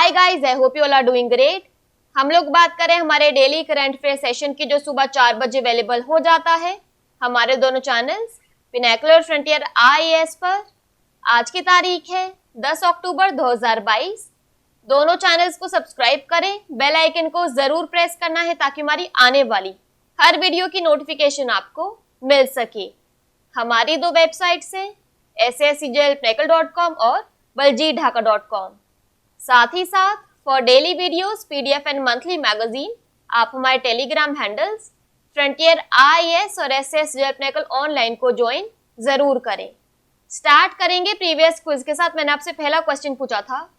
Hi guys, I hope you all are doing great. हम लोग बात करें हमारे डेली करंट अफेयर सेशन की, जो सुबह 4 बजे अवेलेबल हो जाता है हमारे दोनों चैनल्स पिनाकल और फ्रंटियर IAS पर। आज की तारीख है 10 अक्टूबर 2022। दोनों चैनल्स को सब्सक्राइब करें, बेल आइकन को जरूर प्रेस करना है ताकि हमारी आने वाली हर वीडियो की नोटिफिकेशन आपको मिल सके। हमारी दो वेबसाइट्स हैं sscjlpinnacle.com और baljeetdhaka.com। साथ ही साथ for daily videos, PDF and monthly magazine आप हमारे टेलीग्राम हैंडल्स फ्रंटियर IAS और SSJLPinnacle ऑनलाइन को ज्वाइन जरूर करें। स्टार्ट करेंगे प्रीवियस क्विज के साथ। मैंने आपसे पहला क्वेश्चन पूछा था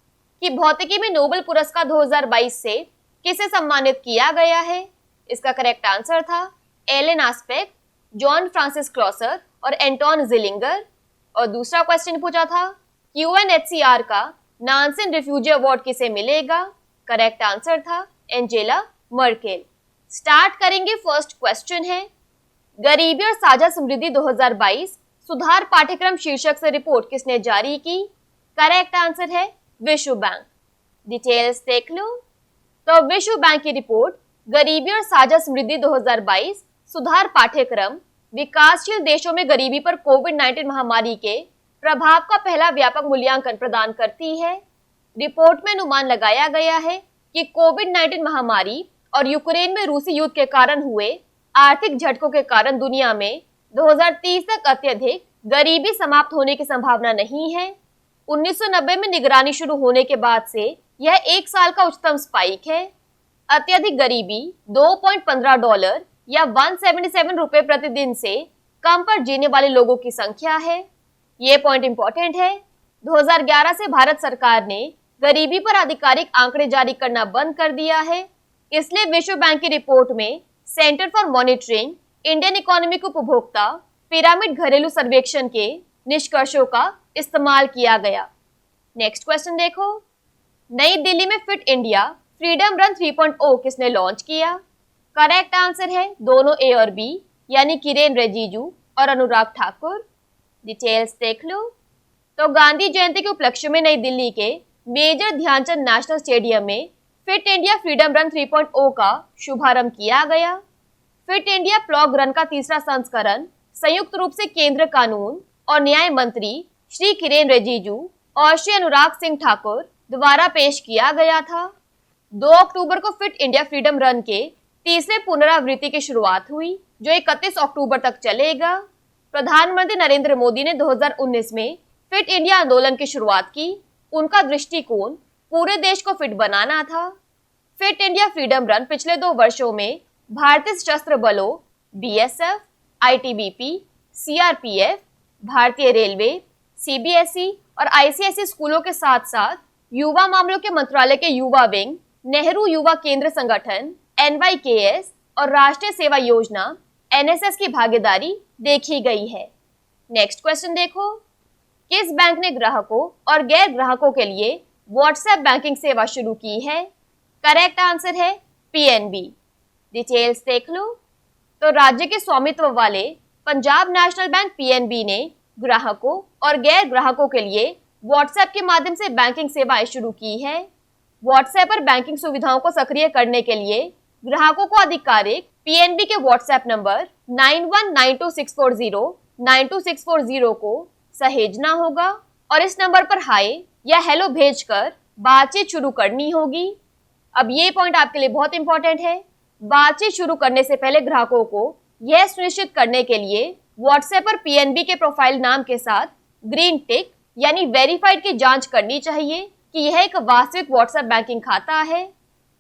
कि भौतिकी में नोबेल पुरस्कार 2022 से किसे सम्मानित किया गया है। इसका करेक्ट आंसर था एलन आस्पेक, जॉन फ्रांसिस क्लॉसर और एंटोन जिलिंगर। और दूसरा क्वेश्चन पूछा था UNHCR का नानसेन रिफ्यूजी अवार्ड किसे मिलेगा। करेक्ट आंसर था एंजेला मर्केल। स्टार्ट करेंगे, फर्स्ट क्वेश्चन है गरीबी और साझा समृद्धि 2022 सुधार पाठ्यक्रम शीर्षक से रिपोर्ट किसने जारी की। करेक्ट आंसर है विश्व बैंक। डिटेल्स देख लो। तो विश्व बैंक की रिपोर्ट गरीबी और साझा समृद्धि 2022 सुधार पाठ्यक्रम विकासशील देशों में गरीबी पर कोविड-19 महामारी के प्रभाव का पहला व्यापक मूल्यांकन प्रदान करती है। रिपोर्ट में अनुमान लगाया गया है कि कोविड-19 महामारी और यूक्रेन में रूसी युद्ध के कारण हुए आर्थिक झटकों के कारण दुनिया में 2030 तक अत्यधिक गरीबी समाप्त होने की संभावना नहीं है। 1990 में निगरानी शुरू होने के बाद से यह एक साल का उच्चतम स्पाइक है। अत्यधिक गरीबी $2.15 या 177 रुपए प्रतिदिन से कम पर जीने वाले लोगों की संख्या है। ये पॉइंट इंपॉर्टेंट है। 2011 से भारत सरकार ने गरीबी पर आधिकारिक आंकड़े जारी करना बंद कर दिया है। इसलिए विश्व बैंक की रिपोर्ट में centre for monitoring Indian economic उपभोक्ता पिरामिड घरेलू सर्वेक्षण के निष्कर्षों का इस्तेमाल किया गया। नेक्स्ट क्वेश्चन देखो। नई दिल्ली में फिट इंडिया फ्रीडम रन 3.0 किसने लॉन्च किया। करेक्ट आंसर है दोनों A और B, यानी किरेन रिजिजू और अनुराग ठाकुर। डिटेल्स देख लो। तो गांधी जयंती के उपलक्ष्य में नई दिल्ली के मेजर ध्यानचंद नेशनल स्टेडियम में फिट इंडिया फ्रीडम रन 3.0 का शुभारंभ किया गया। फिट इंडिया प्लॉग रन का तीसरा संस्करण संयुक्त रूप से केंद्र कानून और न्याय मंत्री श्री किरेन रिजिजू और श्री अनुराग सिंह ठाकुर द्वारा पेश किया गया था। 2 अक्टूबर को फिट इंडिया फ्रीडम रन के तीसरे पुनरावृत्ति की शुरुआत हुई, जो 31 अक्टूबर तक चलेगा। प्रधानमंत्री नरेंद्र मोदी ने 2019 में फिट इंडिया आंदोलन की शुरुआत की। उनका दृष्टिकोण पूरे देश को फिट बनाना था। फिट इंडिया फ्रीडम रन पिछले 2 वर्षों में भारतीय सशस्त्र बलों BSF, ITBP, CRPF, भारतीय रेलवे, CBSE और ICSE स्कूलों के साथ साथ युवा मामलों के मंत्रालय के युवा विंग, नेहरू युवा केंद्र संगठन NYKS और राष्ट्रीय सेवा योजना NSS की भागीदारी देखी गई है। नेक्स्ट क्वेश्चन देखो। किस बैंक ने ग्राहकों और गैर ग्राहकों के लिए व्हाट्सएप बैंकिंग सेवा शुरू की है। करेक्ट आंसर है PNB। डिटेल्स देख लो। तो राज्य के स्वामित्व वाले पंजाब नेशनल बैंक PNB ने ग्राहकों और गैर ग्राहकों के लिए व्हाट्सएप के माध्यम से बैंकिंग सेवाएं शुरू की है। व्हाट्सएप पर बैंकिंग सुविधाओं को सक्रिय करने के लिए ग्राहकों को आधिकारिक PNB के व्हाट्सएप नंबर 919264092640 को सहेजना होगा और इस नंबर पर हाय या हेलो भेजकर बातचीत शुरू करनी होगी। अब ये पॉइंट आपके लिए बहुत इंपॉर्टेंट है। बातचीत शुरू करने से पहले ग्राहकों को यह सुनिश्चित करने के लिए व्हाट्सएप पर PNB के प्रोफाइल नाम के साथ ग्रीन टिक यानी वेरीफाइड की जांच करनी चाहिए कि यह एक वास्तविक व्हाट्सएप बैंकिंग खाता है।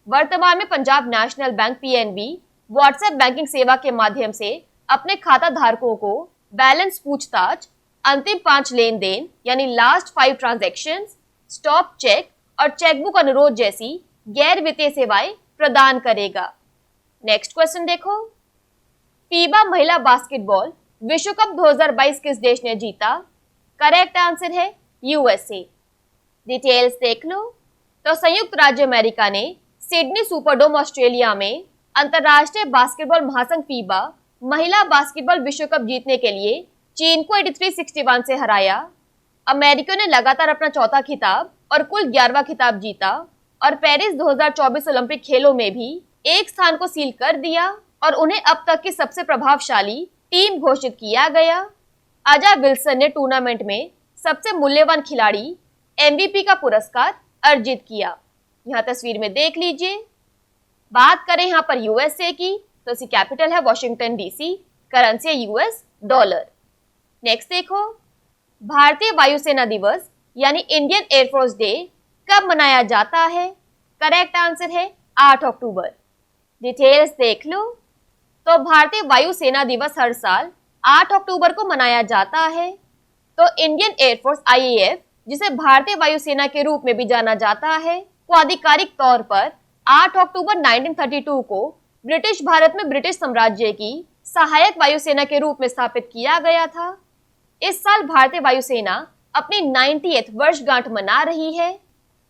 वर्तमान में Punjab national bank PNB WhatsApp banking सेवा के माध्यम से अपने खाता धारकों को बैलेंस पूछताछ, अंतिम 5 लेन देन यानी लास्ट 5 ट्रांजैक्शंस, स्टॉप चेक और चेकबुक अनुरोध जैसी गैर वित्तीय सेवाएं प्रदान करेगा। नेक्स्ट क्वेश्चन देखो। फीबा महिला बास्केटबॉल विश्व कप 2022 किस देश ने जीता। करेक्ट आंसर है USA। डिटेल्स देख लो। तो संयुक्त राज्य अमेरिका ने सिडनी सुपरडोम ऑस्ट्रेलिया में अंतरराष्ट्रीय बास्केटबॉल महासंघ फीबा महिला बास्केटबॉल विश्व कप जीतने के लिए चीन को 83-61 से हराया। अमेरिका ने लगातार अपना चौथा खिताब और कुल 11वां खिताब जीता। और पेरिस 2024 ओलंपिक खेलों में भी एक स्थान को सील कर दिया और उन्हें अब तक की सबसे प्रभावशाली टीम घोषित किया गया। अजा विल्सन ने टूर्नामेंट में सबसे मूल्यवान खिलाड़ी MVP का पुरस्कार अर्जित किया। यहाँ तस्वीर में देख लीजिए। बात करें यहाँ पर USA की तो इसकी कैपिटल है वॉशिंगटन DC, करेंसी है US डॉलर। नेक्स्ट देखो, भारतीय वायुसेना दिवस यानी इंडियन एयरफोर्स डे कब मनाया जाता है? करेक्ट आंसर है 8 अक्टूबर। डिटेल्स देख लो। तो भारतीय वायुसेना दिवस हर साल 8 अक्टूबर को मनाया जाता है। तो इंडियन एयरफोर्स IAF, जिसे भारतीय वायुसेना के रूप में भी जाना जाता है, को आधिकारिक तौर पर 8 अक्टूबर 1932 को ब्रिटिश भारत में ब्रिटिश साम्राज्य की सहायक वायुसेना के रूप में स्थापित किया गया था। इस साल भारतीय वायुसेना अपनी 90th वर्षगांठ मना रही है।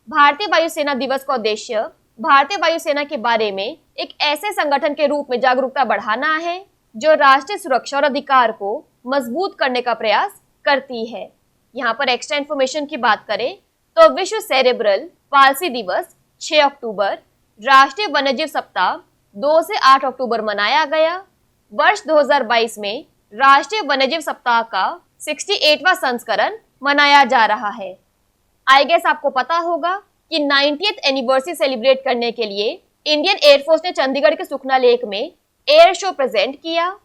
भारतीय वायुसेना दिवस का उद्देश्य भारतीय वायुसेना के बारे में एक ऐसे संगठन के रूप में जागरूकता बढ़ाना है जो राष्ट्रीय सुरक्षा और अधिकार को मजबूत करने का प्रयास करती है। यहाँ पर एक्स्ट्रा इन्फॉर्मेशन की बात करें तो विश्व सेरेब्रल पाल्सी दिवस 6 अक्टूबर, राष्ट्रीय वन्यजीव सप्ताह 2 से 8 अक्टूबर मनाया गया। वर्ष 2022 में राष्ट्रीय वन्यजीव सप्ताह का 68वां संस्करण मनाया जा रहा है। आई गेस आपको पता होगा कि 90th एनिवर्सरी सेलिब्रेट करने के लिए इंडियन एयरफोर्स ने चंडीगढ़ के सुखना लेक में एयर शो प्रेजेंट किया।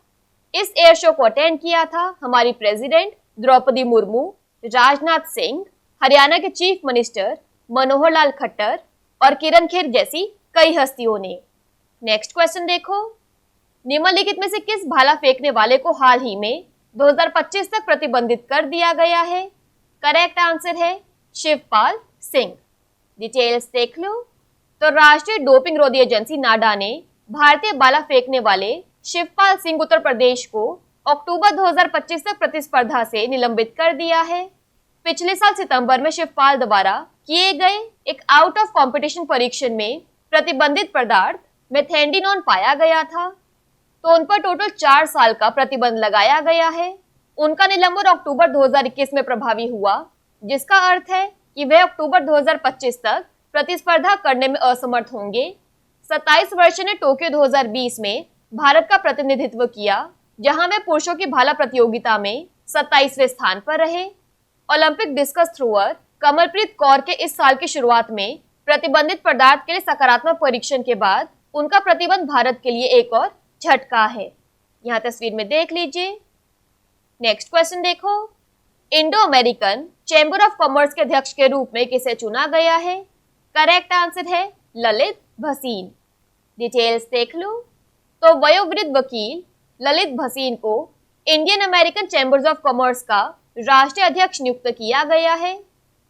इस एयर शो को अटेंड किया था हमारी प्रेसिडेंट द्रौपदी मुर्मू, राजनाथ सिंह, हरियाणा के चीफ मिनिस्टर मनोहर लाल खट्टर और किरण खेर जैसी कई हस्तियों ने। नेक्स्ट क्वेश्चन देखो, निम्नलिखित में से किस भाला फेंकने वाले को हाल ही में 2025 तक प्रतिबंधित कर दिया गया है? करेक्ट आंसर है शिवपाल सिंह। डिटेल्स देख लो। तो राष्ट्रीय डोपिंग रोधी एजेंसी नाडा ने भारतीय भाला फेंकने वाले शिवपाल सिंह उत्तर प्रदेश को अक्टूबर 2025 तक प्रतिस्पर्धा से निलंबित कर दिया है। पिछले साल सितंबर में शिवपाल द्वारा किए गए एक आउट ऑफ कंपटीशन परीक्षण में प्रतिबंधित पदार्थ मेथेंडिनोन पाया गया था, तो उन पर टोटल 4 साल का प्रतिबंध लगाया गया है। उनका निलंबन अक्टूबर 2021 में प्रभावी हुआ, जिसका अर्थ है कि वे अक्टूबर 2025 तक प्रतिस्पर्धा करने में असमर्थ होंगे। 27 वर्ष ने टोक्यो 2020 में भारत का प्रतिनिधित्व किया, जहां वे पुरुषों की भाला प्रतियोगिता में 27वें स्थान पर रहे। Olympic discuss thrower Kamalpreet Kaur के इस साल की शुरुआत में प्रतिबंधित पदार्थ के लिए सकारात्मक परीक्षण के बाद उनका प्रतिबंध भारत के लिए एक और झटका है। यहाँ तस्वीर में देख लीजिए। नेक्स्ट क्वेश्चन देखो, Indo American chamber of commerce के अध्यक्ष के रूप में किसे चुना गया है? करेक्ट आंसर है ललित भसीन। डिटेल्स देख लो। तो वयोवृद्ध वकील ललित भसीन को Indian American chambers of commerce का राष्ट्रीय अध्यक्ष नियुक्त किया गया है।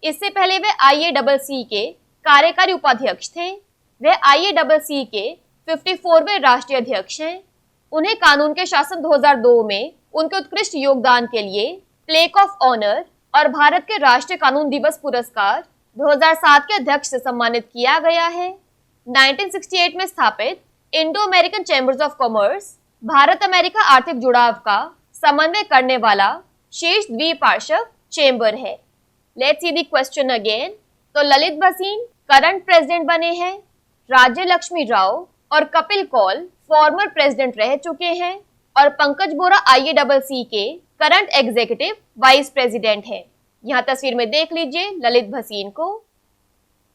इससे पहले वे IACC के कार्यकारी उपाध्यक्ष थे। वे IACC के 54वें राष्ट्रीय अध्यक्ष हैं। उन्हें कानून के शासन 2002 में उनके उत्कृष्ट योगदान के लिए प्लेक ऑफ ऑनर और भारत के राष्ट्रीय कानून दिवस पुरस्कार 2007 के अध्यक्ष से सम्मानित किया गया है। 1968 में स्थापित Indo American chambers of commerce Bharat America आर्थिक जुड़ाव का समन्वय करने वाला शीर्ष द्विपार्श्व चैम्बर है। Let's see the question again. तो ललित भसीन करंट प्रेसिडेंट बने हैं। राज्य लक्ष्मी राव और कपिल कौल फॉर्मर प्रेसिडेंट रह चुके हैं और पंकज बोरा IACC के करंट एग्जीक्यूटिव वाइस प्रेसिडेंट है। यहाँ तस्वीर में देख लीजिए ललित भसीन को।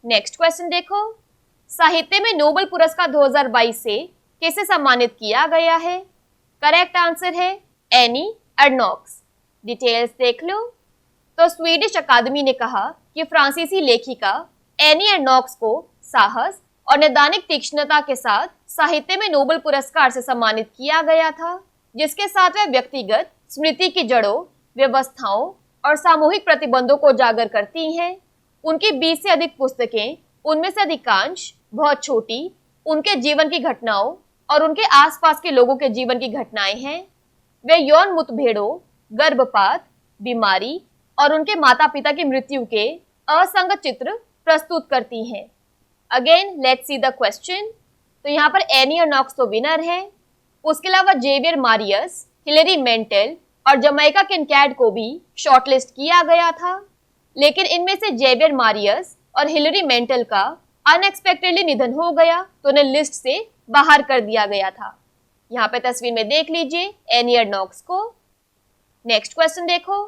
नेक्स्ट क्वेश्चन देखो, साहित्य में नोबेल पुरस्कार 2022 से किसे सम्मानित किया गया है? करेक्ट आंसर है एनी एर्नॉक्स। डिटेल्स देख लो। तो स्वीडिश अकादमी ने कहा कि फ्रांसीसी लेखिका एनी एर्नॉक्स को साहस और नैदानिक तीक्ष्णता के साथ साहित्य में नोबेल पुरस्कार से सम्मानित किया गया था, जिसके साथ वह व्यक्तिगत स्मृति की जड़ों, व्यवस्थाओं और सामूहिक प्रतिबंधों को उजागर करती हैं। उनकी 20 से अधिक पुस्तकें, उनमें से अधिकांश बहुत छोटी, उनके जीवन की घटनाओं और उनके आसपास के लोगों के जीवन की घटनाएं हैं। वे यौन मुठभेड़ों, गर्भपात, बीमारी और उनके माता पिता की मृत्यु के असंगत चित्र प्रस्तुत करती हैं। Again let's see the question. तो यहाँ पर एनी एर्नॉक्स तो विनर है। उसके अलावा जेवियर मारियस, हिलेरी मेंटेल और जमैका किनकैड को भी शॉर्टलिस्ट किया गया था, लेकिन इनमें से जेवियर मारियस और हिलेरी मेंटेल का अनएक्सपेक्टेडली निधन हो गया तो उन्हें लिस्ट से बाहर कर दिया गया था। यहाँ पे तस्वीर में देख लीजिए एनियर नॉक्स को। नेक्स्ट क्वेश्चन देखो,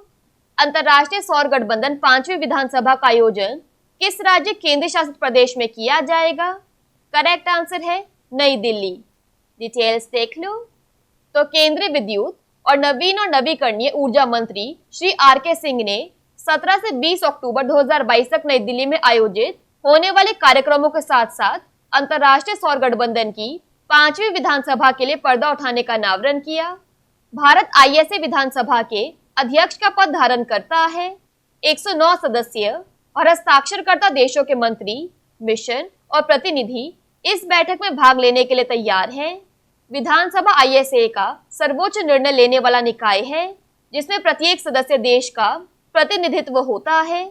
अंतरराष्ट्रीय सौर गठबंधन 5वीं विधानसभा का आयोजन किस राज्य केंद्र शासित प्रदेश में किया जाएगा? करेक्ट आंसर है नई दिल्ली। डिटेल्स देख लो। तो केंद्रीय विद्युत और नवीकरणीय ऊर्जा मंत्री श्री आर.के. सिंह ने 17 से 20 अक्टूबर 2022 तक नई दिल्ली में आयोजित होने वाले कार्यक्रमों के साथ साथ अंतरराष्ट्रीय सौर गठबंधन की 5वीं विधानसभा के लिए पर्दा उठाने का अनावरण किया। भारत आईएसए विधानसभा के अध्यक्ष का पद धारण करता है। 109 सदस्य और हस्ताक्षरकर्ता देशों के मंत्री, मिशन और प्रतिनिधि इस बैठक में भाग लेने के लिए तैयार हैं। विधानसभा आईएसए का सर्वोच्च निर्णय लेने वाला निकाय है जिसमें प्रत्येक सदस्य देश का प्रतिनिधित्व होता है।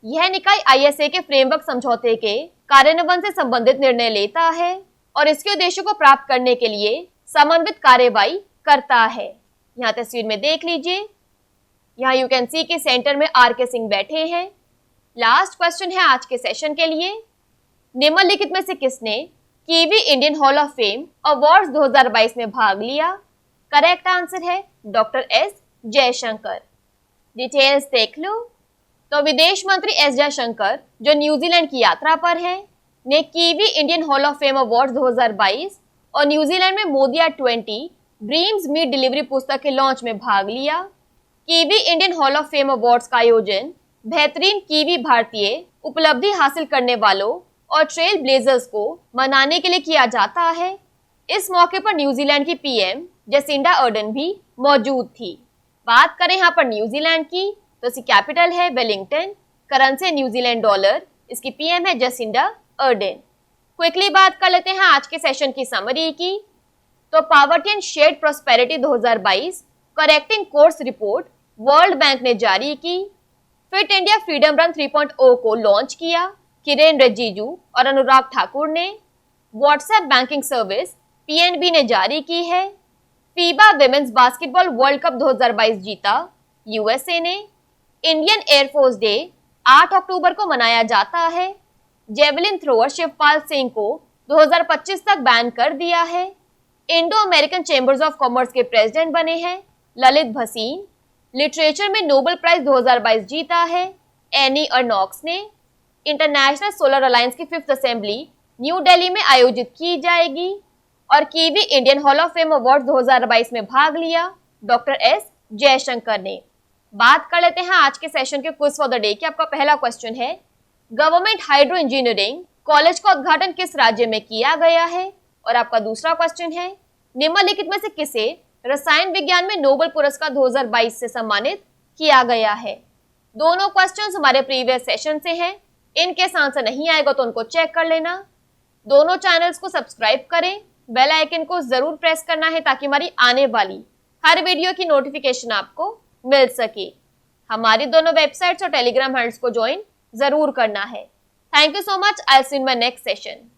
यह निकाय आईएसए के फ्रेमवर्क समझौते के कार्यान्वयन से संबंधित निर्णय लेता है और इसके उद्देश्यों को प्राप्त करने के लिए समन्वित कार्यवाही करता है। यहाँ तस्वीर में देख लीजिए, यहाँ यू कैन सी के सेंटर में आर.के. सिंह बैठे हैं। लास्ट क्वेश्चन है आज के सेशन के लिए, निम्नलिखित में से किसने kiwi Indian hall of fame awards 2022 में भाग लिया? करेक्ट आंसर है डॉक्टर एस जयशंकर। डिटेल्स देख लो। तो विदेश मंत्री एस जयशंकर जो न्यूजीलैंड की यात्रा पर हैं, ने kiwi Indian hall of fame awards 2022 और न्यूजीलैंड में मोदिया 20 ड्रीम्स मीट डिलीवरी पुस्तक के लॉन्च में भाग लिया। Kiwi Indian hall of fame awards का आयोजन बेहतरीन कीवी भारतीय उपलब्धि हासिल करने वालों और ट्रेल ब्लेजर्स को मनाने के लिए किया जाता है। इस मौके पर न्यूजीलैंड की पीएम जसिंडा अर्डन भी मौजूद थी। बात करें यहाँ पर न्यूजीलैंड की, तो इसकी कैपिटल है वेलिंगटन, करेंसी है न्यूजीलैंड डॉलर, इसकी पीएम है जसिंडा अर्डन। क्विकली बात कर लेते हैं आज के सेशन की समरी की। तो poverty and shared prosperity 2022 correcting course report world bank ने जारी की। फिट इंडिया फ्रीडम रन 3.0 को लॉन्च किया किरेन रिजिजू और अनुराग ठाकुर ने। व्हाट्सएप बैंकिंग सर्विस पीएनबी ने जारी की है। FIBA women's basketball world cup 2022 जीता यूएसए ने। इंडियन एयरफोर्स डे 8 अक्टूबर को मनाया जाता है। जेवलिन थ्रोअर शिवपाल सिंह को 2025 तक बैन कर दिया है। Indo American chambers of commerce के प्रेसिडेंट बने हैं ललित भसीन। लिटरेचर में नोबेल प्राइज 2022 जीता है एनी अर्नॉक्स ने। इंटरनेशनल सोलर अलायंस की 5th असेंबली न्यू दिल्ली में आयोजित की जाएगी। और kiwi Indian hall of fame award 2022 में भाग लिया डॉक्टर एस जयशंकर ने। बात कर लेते हैं आज के सेशन के क्विज फॉर द डे की। आपका पहला क्वेश्चन है, गवर्नमेंट हाइड्रो इंजीनियरिंग कॉलेज का उद्घाटन किस राज्य में किया गया है? और आपका दूसरा क्वेश्चन है, निम्नलिखित में से किसे रसायन विज्ञान में नोबेल पुरस्कार 2022 से सम्मानित किया गया है? दोनों क्वेश्चंस हमारे प्रीवियस सेशन से हैं। इनके आंसर नहीं आएगा तो उनको चेक कर लेना। दोनों चैनल्स को सब्सक्राइब करें, बेल आइकन को जरूर प्रेस करना है ताकि हमारी आने वाली हर वीडियो की नोटिफिकेशन आपको मिल सके। हमारी दोनों वेबसाइट्स और टेलीग्राम हैंडल्स को ज्वाइन जरूर करना है। Thank you so much. I will see you in my next session.